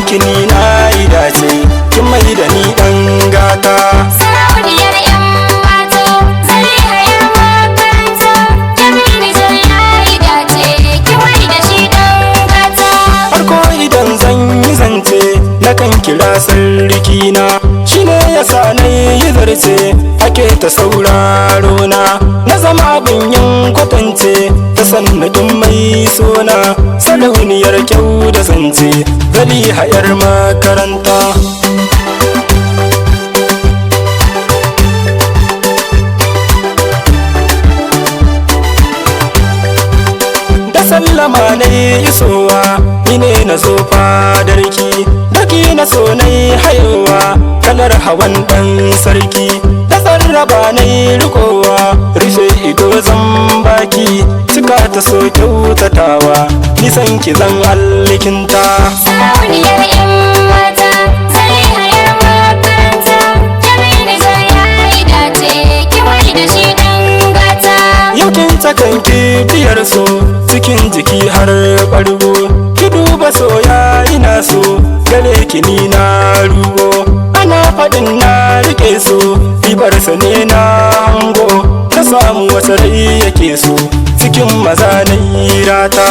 kini na yi dace kin mai da ni dan gata. Sarauniyar 'yan mata Zaliha 'yar makaranta Jamilu Jar ya yi dace ki mai da shi dan gata. Farko idan zan yi zance na kan kira sarkina, shi ne yasa na yi zarce ake ta sauraro na zama abin yin kwatance ta sannadin mai sona. Sarauniyar kyau da zance Zaliha 'yar makaranta. Sallama na isowa ni ne na zo fadarki, daki na so na hayowa kalar hawan dan sarki. Da sarraba na rikowa rufe ido zan baki, cika ta so kyautatawa nisan ki zan allikinta. Sarauniyar 'yan mata Zaliha 'yar makaranta Jamilu Jar ya yi dace ki mai da shi dan gata. Yau kin takan biyar so cikin jiki har ɓargo, ki duba soya ina so gare ki ni na rugo. Ana faɗin na rike so ribarsa ne na hango, ta samu wata rai yake so cikin maza na rata.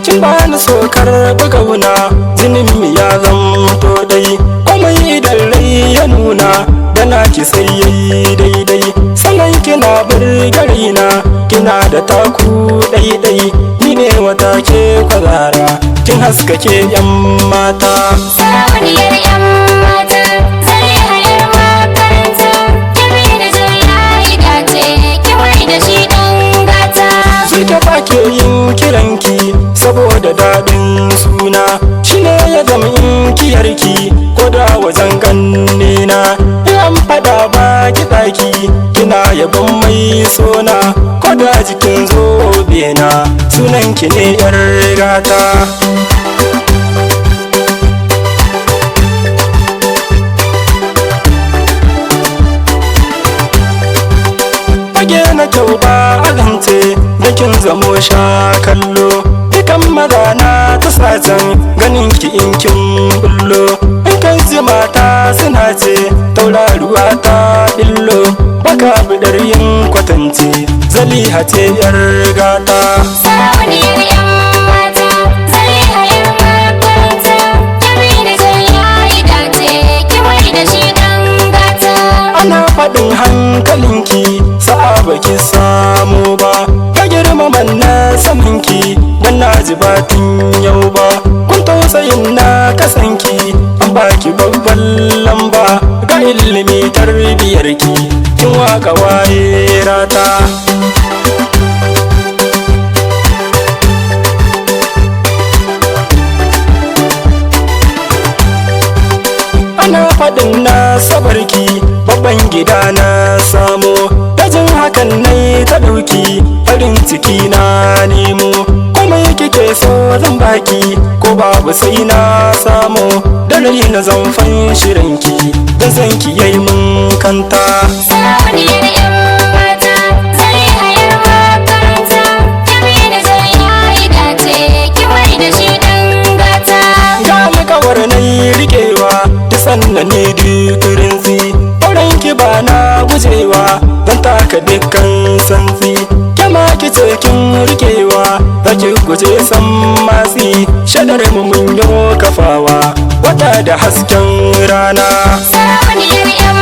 Kin bani sokar bugauna jinin mi ya zamto dai, komai idan rai ya nuna da naki sai yayi daidai. Salon kina burgarina kina da taku daidai, ni ne wata ke kwazara kin haskake 'yan mata. Sarauniyar 'yan mata Zaliha 'yar makaranta Jamilu Jar ya yi dace ki mai da shi dan gata. Zuke ba ke yin kiranki saboda daɗin suna, shi ne ya zama inkiyarki ko da wajen kannena. In fada ba ki ɗaki kina yabon mai sona, ko da jikin zobe na sunanki ne 'yar gata. Fage na kyau ba azance da kin zamo sha kallo, dukan maza na ta sacen ganin ki in kin bullo. In kan ji mata suna ce tauraruwa ta billo, baka bidar yin kwatance Zaliha ce 'yar gata. Sarauniyar 'yan mata Zaliha 'yar makaranta Jamilu Jar ya yi dace ki mai da shi dan gata. Ana faɗin hankalinki sa'a baki samu ba, ka girmaman na samanki dan na ji batin yau ba. Kun tausayin na kasanki an baki babban lamba, ga ilimi tarbiyarki kin waka waye rata. Ana faɗin na sabarki babban gida na samo, dajin hakan nai ta ɗauki farin ciki na nemo. Komai kike so zan baki ko babu sai na samu, dalili na zamfan shirinki da zanki yayi mun kanta. Sarauniyar 'yan mata Zaliha 'yar makaranta Jamilu Jar ya yi dace ki mai da shi dan gata. Ga alƙawar na yi riƙewa ta sannan ne duk rinsi, aurenki ba na gujewa don taka dukkan santsi. Kyama ki ce kin riƙewa za ki guje san matsi, shaɗar mu mun yi kafawa wata da hasken rana. Sarauniyar 'yan